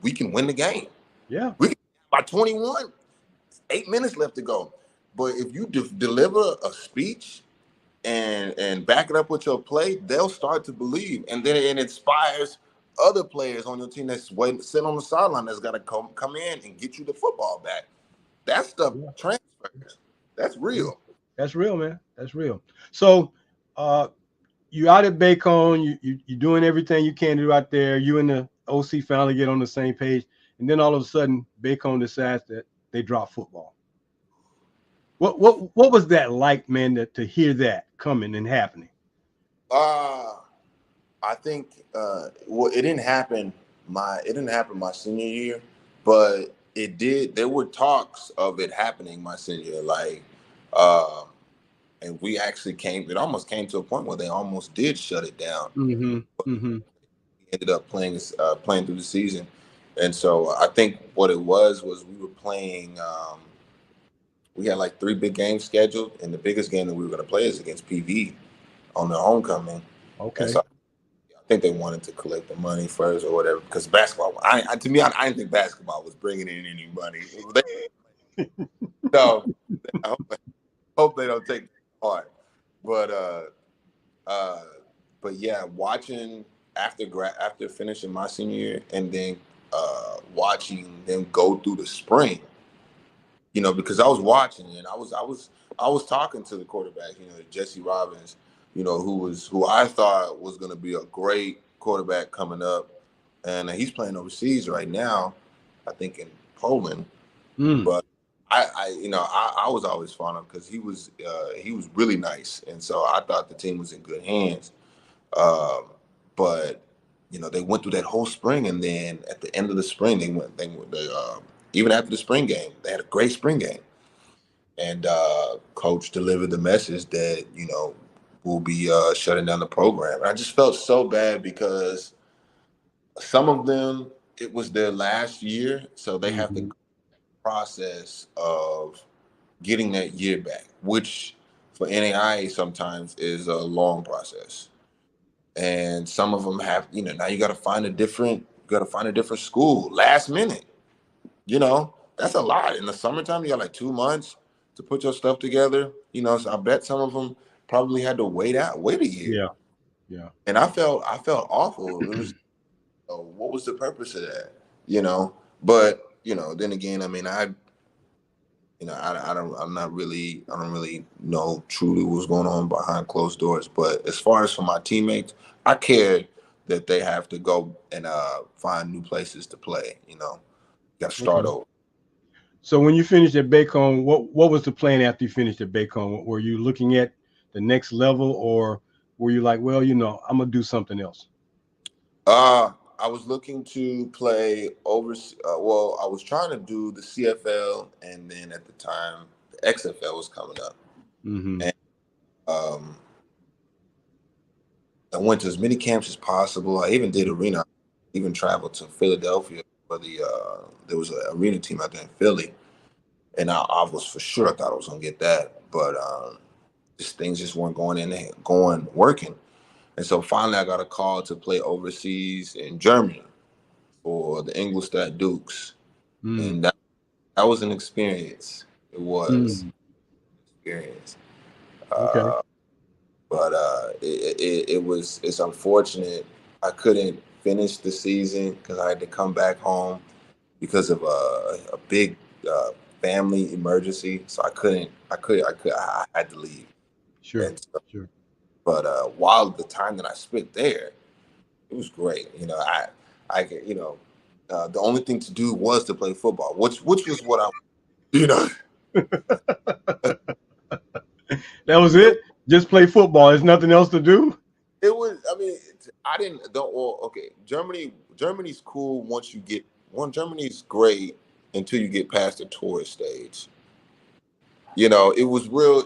S3: we can win the game.
S2: Yeah.
S3: We can by 21, 8 minutes left to go. But if you deliver a speech and back it up with your play, they'll start to believe, and then it inspires other players on your team that's waiting, sitting on the sideline that's got to come in and get you the football back. That stuff transfers. That's real.
S2: That's real, man. That's real. So, you out at Bacon, you doing everything you can do out there. You and the OC finally get on the same page, and then all of a sudden, Bacon decides that they drop football. What was that like, man? To hear that coming and happening?
S3: I think well, it didn't happen my senior year, but it did. There were talks of it happening my senior year, like, and we actually came. It almost came to a point where they almost did shut it down.
S2: Mm-hmm. Mm-hmm.
S3: We ended up playing through the season, and so I think what it was we were playing. We had like 3 big games scheduled, and the biggest game that we were going to play is against PV on their homecoming.
S2: Okay.
S3: And so I think they wanted to collect the money first or whatever, because basketball. To me, I didn't think basketball was bringing in any money. So I hope they don't take it hard. But yeah, watching after finishing my senior year and then watching them go through the spring, you know, because I was watching and I was talking to the quarterback, you know, Jesse Robbins, you know, who I thought was going to be a great quarterback coming up, and he's playing overseas right now, I think in Poland. But I was always fond of him because he was really nice, and so I thought the team was in good hands. But you know, they went through that whole spring, and then at the end of the spring, they even after the spring game, they had a great spring game. And coach delivered the message that, you know, we'll be shutting down the program. And I just felt so bad because some of them, it was their last year, so they have to go through the process of getting that year back, which for NAIA sometimes is a long process. And some of them have, you know, now you got to find a different school last minute. You know, that's a lot. In the summertime, you got like 2 months to put your stuff together. You know, so I bet some of them probably had to wait a year.
S2: Yeah.
S3: And I felt awful. It was, what was the purpose of that? You know, but you know, then again, I mean, I don't really know truly what's going on behind closed doors. But as far as for my teammates, I cared that they have to go and find new places to play. You know, got to start over.
S2: So when you finished at Bacon, what was the plan after you finished at Bacon? Were you looking at the next level, or were you like, well, you know, I'm gonna do something else?
S3: I was looking to play over. Well, I was trying to do the CFL, and then at the time, the XFL was coming up. And I went to as many camps as possible. I even did arena. I even traveled to Philadelphia for there was an arena team out there in Philly, and I was for sure I thought I was gonna get that, but just things just weren't working. And so finally, I got a call to play overseas in Germany for the Ingolstadt Dukes, and that was an experience. It was an experience.
S2: Okay.
S3: But it's unfortunate I couldn't finish the season because I had to come back home because of a big family emergency. So I had to leave.
S2: Sure,
S3: And so,
S2: sure.
S3: but while the time that I spent there, it was great. The only thing to do was to play football, which was what I, you know,
S2: That was
S3: it,
S2: it. Just play football. There's nothing else to do.
S3: it was. I mean, I didn't. Don't. Well, okay. Germany's cool once you get one. Germany's great until you get past the tourist stage. It was real.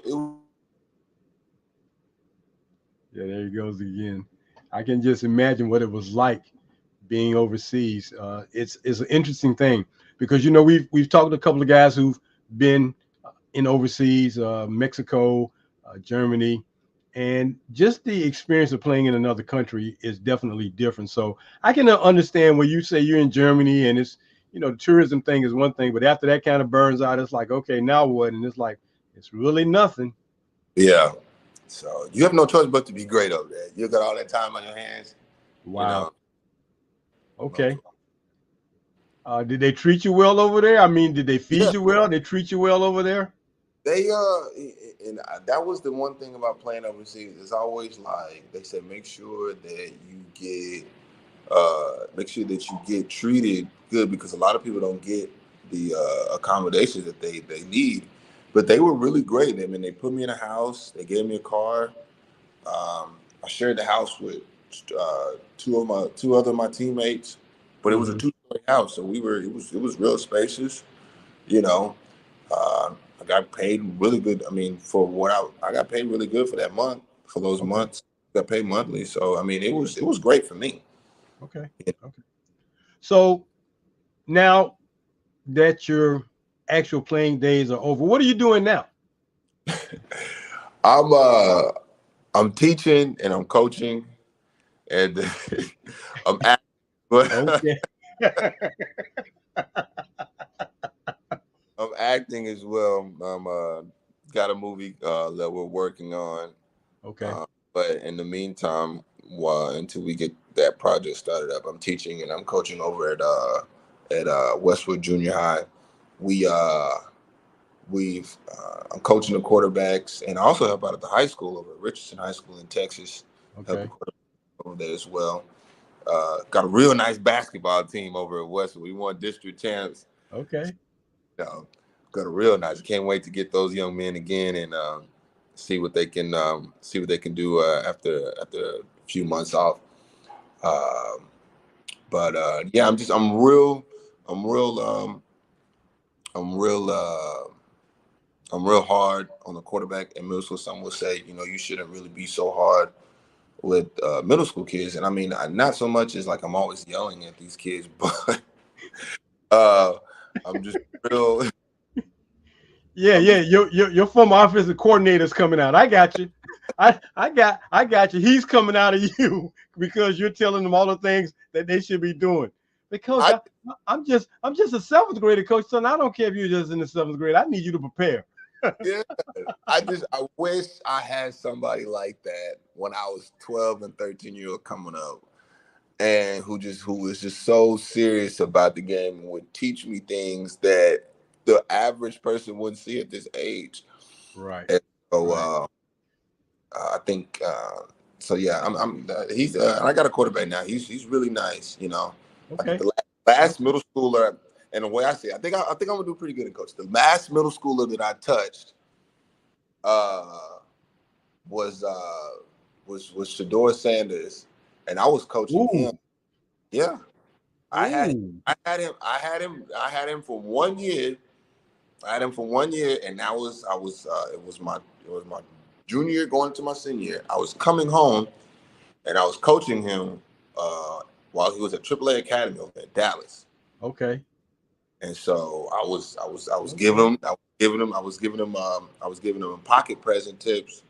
S2: Yeah, there he goes again. I can just imagine what it was like being overseas. It's an interesting thing because we've talked to a couple of guys who've been in overseas, Mexico, Germany, and just the experience of playing in another country is definitely different. So I can understand when you say you're in Germany and it's the tourism thing is one thing, but after that kind of burns out, it's like, okay, now what? And it's like it's really nothing.
S3: Yeah. So you have no choice but to be great over there. You got all that time on your hands.
S2: Wow.
S3: No
S2: Okay. Did they treat you well over there? I mean, did they feed
S3: Yeah.
S2: you well? They treat you well over there?
S3: They and that was the one thing about playing overseas. It's always like they said, make sure that you get treated good, because a lot of people don't get the accommodations that they need. But they were really great. I mean, they put me in a house. They gave me a car. I shared the house with two other my teammates, but it was a
S2: Hmm.
S3: two-story house, so it was real spacious. You know, I got paid really good. I mean, for what I got paid really good for that month, for those
S2: Okay.
S3: months. Got paid monthly, so I mean, it was great for me.
S2: Okay. Okay. So now that your actual playing days are over, what are you doing now?
S3: I'm uh I'm teaching and I'm coaching and I'm acting, but
S2: Okay.
S3: I'm acting as well. I'm got a movie that we're working on.
S2: Okay.
S3: Uh, but in the meantime, until we get that project started up, I'm teaching and I'm coaching over at Westwood Junior High. We I'm coaching the quarterbacks, and I also help out at the high school over at Richardson High School in Texas, helping
S2: Okay.
S3: quarterbacks over there as well. Got a real nice basketball team over at Westwood. We won district champs.
S2: Okay.
S3: Got a real nice. Can't wait to get those young men again and see what they can do after a few months off. Um, but yeah, I'm real I'm real I'm real hard on the quarterback in middle school. Some will say, you shouldn't really be so hard with middle school kids, and I mean, not so much as like I'm always yelling at these kids, but uh, I'm just real.
S2: Yeah,
S3: I'm
S2: yeah.
S3: just
S2: Your former offensive coordinator's coming out. I got you. I got you. He's coming out of you because you're telling them all the things that they should be doing. But coach,
S3: I
S2: I'm just a seventh grader, coach. So I don't care if you're just in the seventh grade. I need you to prepare.
S3: Yeah, I wish I had somebody like that when I was 12 and 13 years old coming up, and who was just so serious about the game and would teach me things that the average person wouldn't see at this age.
S2: Right.
S3: And so
S2: Right.
S3: I think so. Yeah, he's and I got a quarterback now. He's really nice. I think
S2: Okay.
S3: the last
S2: Okay.
S3: middle schooler, and the way I see it, I think I'm gonna do pretty good in coach. The last middle schooler that I touched uh, was Shador Sanders, and I was coaching him.
S2: Ooh.
S3: Yeah,
S2: Ooh.
S3: I had him for 1 year. I had him for 1 year, and it was my junior year going into my senior year. I was coming home, and I was coaching him while he was at AAA Academy over in Dallas.
S2: Okay.
S3: And so I was giving
S2: Okay.
S3: him I was giving him pocket present tips.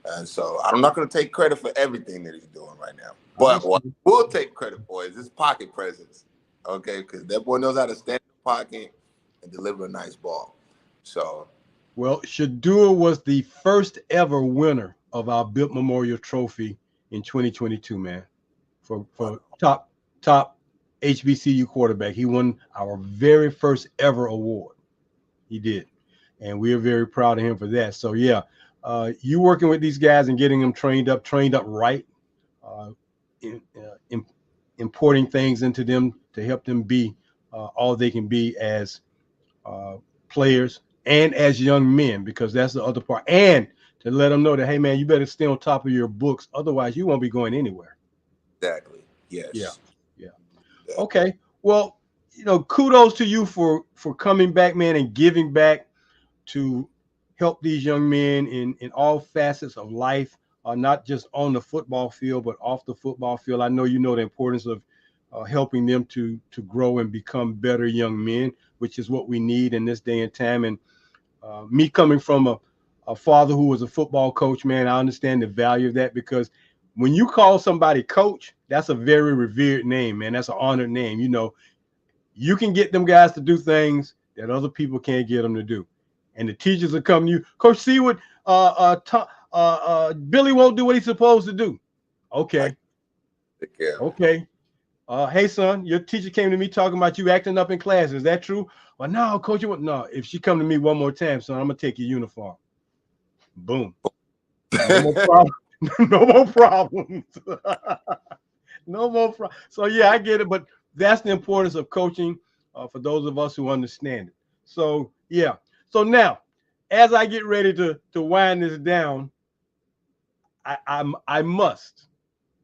S3: And so I'm not going to take credit for everything that he's doing right now. But what
S2: Understood.
S3: I will take credit for is his pocket presence. Okay, because that boy knows how to stand in the pocket and deliver a nice ball. So
S2: Well, Shadur was the first ever winner of our Built Memorial Trophy in 2022, man. For top HBCU quarterback. He won our very first ever award. He did. And we are very proud of him for that. So, yeah, you working with these guys and getting them trained up right, importing things into them to help them be all they can be as players and as young men, because that's the other part. And to let them know that, hey, man, you better stay on top of your books. Otherwise, you won't be going anywhere.
S3: Exactly. Yes.
S2: Yeah. Okay. Well, kudos to you for coming back, man, and giving back to help these young men in all facets of life, not just on the football field, but off the football field. I know you know the importance of helping them to grow and become better young men, which is what we need in this day and time. And me coming from a father who was a football coach, man, I understand the value of that, because when you call somebody coach, that's a very revered name, man. That's an honored name. You can get them guys to do things that other people can't get them to do. And the teachers will come to you, Coach Seward, Billy won't do what he's supposed to do. Okay. Okay. Hey, son, your teacher came to me talking about you acting up in class. Is that true? Well, no, Coach. No, if she come to me one more time, son, I'm going to take your uniform. Boom. No more problems. No more problems. No more problems. So, yeah, I get it. But that's the importance of coaching for those of us who understand it. So, yeah. So now, as I get ready to wind this down, I must.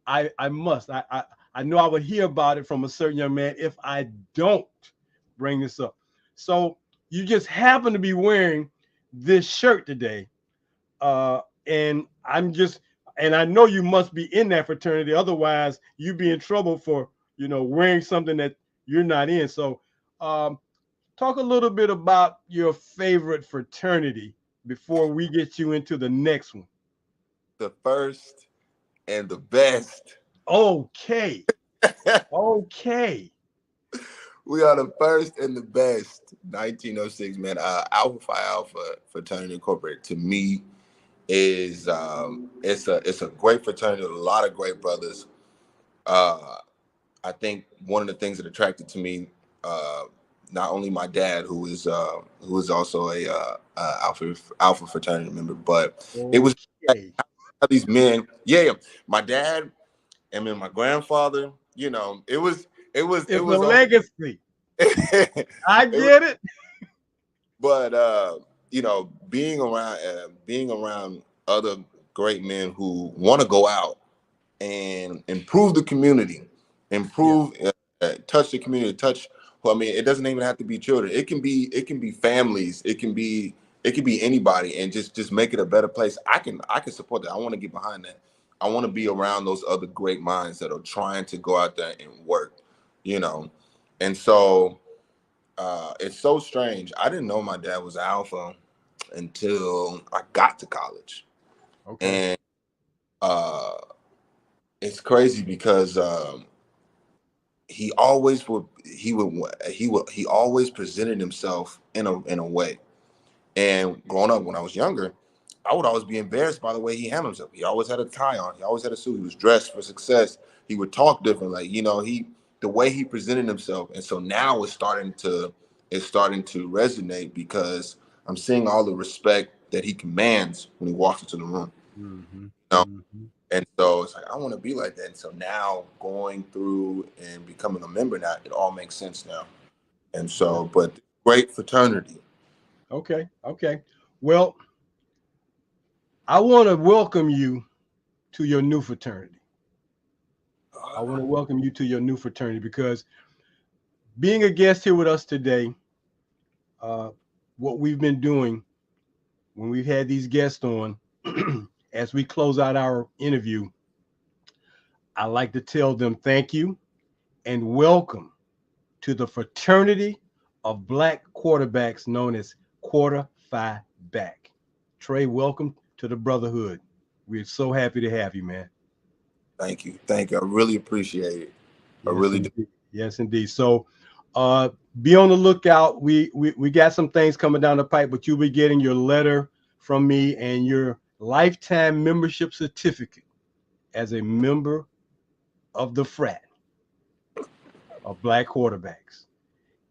S2: I know I would hear about it from a certain young man if I don't bring this up. So you just happen to be wearing this shirt today, and I know you must be in that fraternity. Otherwise, you'd be in trouble for wearing something that you're not in. So, talk a little bit about your favorite fraternity before we get you into the next one.
S3: The first and the best.
S2: Okay. Okay.
S3: We are the first and the best. 1906, man. Alpha Phi Alpha Fraternity Incorporated, to me, is it's a great fraternity with a lot of great brothers. I think one of the things that attracted to me, not only my dad, who is also a Alpha fraternity member, but it was these men. Yeah, my dad and then my grandfather. It was
S2: a legacy. I get it.
S3: But being around other great men who want to go out and improve the community, touch the community, it doesn't even have to be children. It can be families. It can be anybody, and just make it a better place. I can support that. I want to get behind that. I want to be around those other great minds that are trying to go out there and work, and so it's so strange. I didn't know my dad was Alpha until I got to college. Okay. And it's crazy because he always presented himself in a way. And growing up when I was younger, I would always be embarrassed by the way he handled himself. He always had a tie on. He always had a suit. He was dressed for success. He would talk different. The way he presented himself. And so now it's starting to resonate, because I'm seeing all the respect that he commands when he walks into the room. Mm-hmm. And so it's like, I want to be like that. And so now going through and becoming a member now, it all makes sense now. And so, but great fraternity.
S2: Okay. Well, I want to welcome you to your new fraternity. Because being a guest here with us today, what we've been doing when we've had these guests on, as we close out our interview, I like to tell them thank you and welcome to the fraternity of Black quarterbacks known as Quarter Phi Back. Trey, welcome to the brotherhood. We're so happy to have you, man.
S3: Thank you. I really appreciate it. I really do.
S2: Yes, indeed. So be on the lookout. We got some things coming down the pipe, but you'll be getting your letter from me and your lifetime membership certificate as a member of the frat. of black quarterbacks.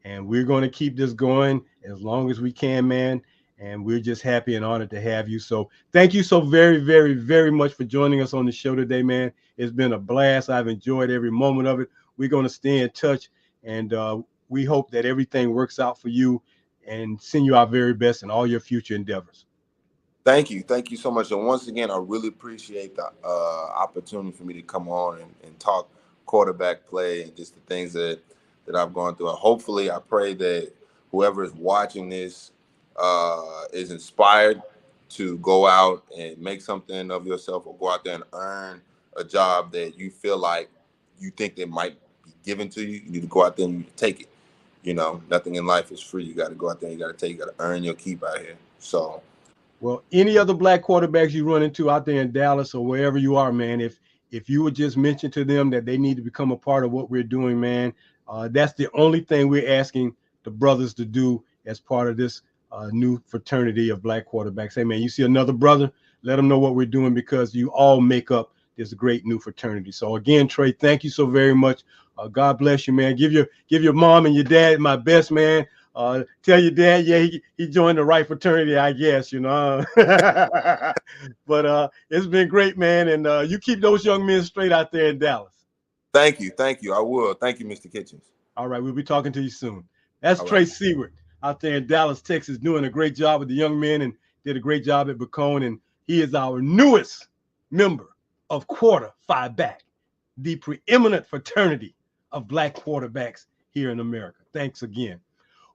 S2: And we're going to keep this going as long as we can, man. And we're just happy and honored to have you. So thank you so very, very, very much for joining us on the show today, man. It's been a blast. I've enjoyed every moment of it. We're going to stay in touch, and we hope that everything works out for you and send you our very best in all your future endeavors.
S3: Thank you. Thank you so much. And once again, I really appreciate the opportunity for me to come on and talk quarterback play and just the things that I've gone through. And hopefully, I pray that whoever is watching this is inspired to go out and make something of yourself, or go out there and earn a job that you feel like you think that might be given to you. You need to go out there and take it. You know, nothing in life is free. You got to go out there and you got to take it. You got to earn your keep out here. So,
S2: well, any other black quarterbacks you run into out there in Dallas or wherever you are, man, if you would just mention to them that they need to become a part of what we're doing, man, that's the only thing we're asking the brothers to do as part of this new fraternity of black quarterbacks. Hey, man, you see another brother, let them know what we're doing, because you all make up this great new fraternity. So again, Trey, thank you so very much. God bless you, man. Give your mom and your dad my best, man. Tell your dad, yeah, he joined the right fraternity, I guess, you know. But it's been great, man. And you keep those young men straight out there in Dallas.
S3: Thank you. Thank you. I will. Thank you, Mr. Kitchings.
S2: All right. We'll be talking to you soon. That's
S3: All
S2: Trey
S3: right.
S2: Seward out there in Dallas, Texas, doing a great job with the young men and did a great job at Bacone. And he is our newest member of Quarter Five Back, the preeminent fraternity of black quarterbacks here in America. Thanks again.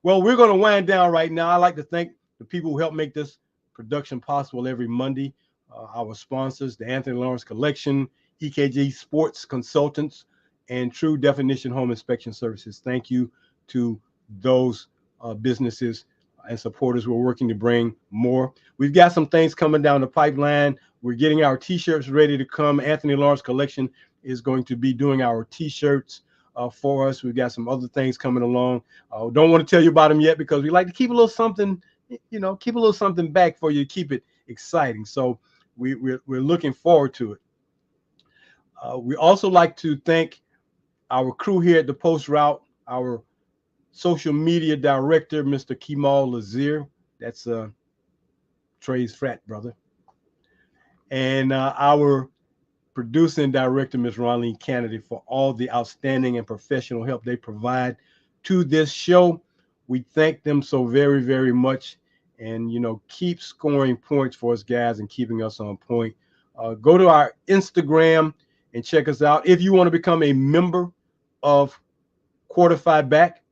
S2: Well, we're going to wind down right now. I'd like to thank the people who help make this production possible every Monday. Our sponsors, the Anthony Lawrence Collection, EKG Sports Consultants, and True Definition Home Inspection Services. Thank you to those businesses and supporters. We're working to bring more. We've got some things coming down the pipeline. We're getting our T-shirts ready to come. Anthony Lawrence Collection is going to be doing our T-shirts for us. We've got some other things coming along. Don't want to tell you about them yet, because we like to keep a little something, keep a little something back for you to keep it exciting. So we're looking forward to it. We also like to thank our crew here at the Post Route, our social media director, Mr. Kemal Lazier. That's Trey's frat brother. And our producer and director, Ms. Ronleen Kennedy, for all the outstanding and professional help they provide to this show. We thank them so very, very much. And, keep scoring points for us, guys, and keeping us on point. Go to our Instagram and check us out. If you want to become a member of Quarter Five Back,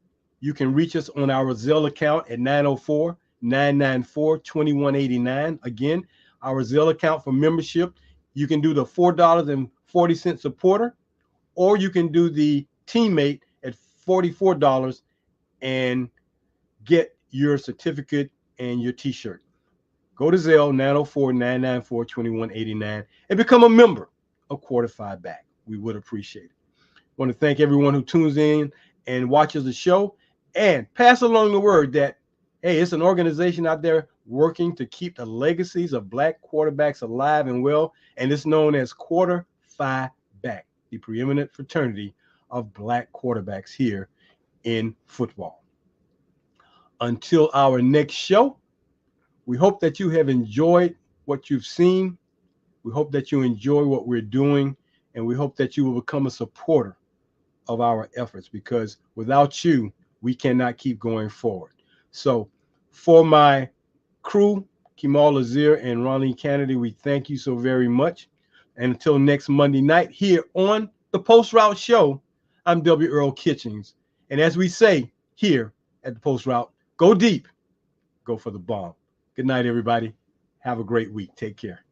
S2: you can reach us on our Zelle account at 904-994-2189. Again, our Zelle account for membership. You can do the $4.40 supporter, or you can do the teammate at $44 and get your certificate and your T-shirt. Go to Zelle, 904-994-2189, and become a member of Quarter Five Back. We would appreciate it. I want to thank everyone who tunes in and watches the show, and pass along the word that, hey, it's an organization out there working to keep the legacies of black quarterbacks alive and well, and it's known as Quarter Five Back, the preeminent fraternity of black quarterbacks here in football. Until our next show, we hope that you have enjoyed what you've seen. We hope that you enjoy what we're doing, and we hope that you will become a supporter of our efforts, because without you, we cannot keep going forward. So for my crew, Kemal Lazier and Ronleen Kennedy, we thank you so very much. And until next Monday night here on the Post Route Show, I'm W. Earl Kitchings. And as we say here at the Post Route, go deep, go for the bomb. Good night, everybody. Have a great week. Take care.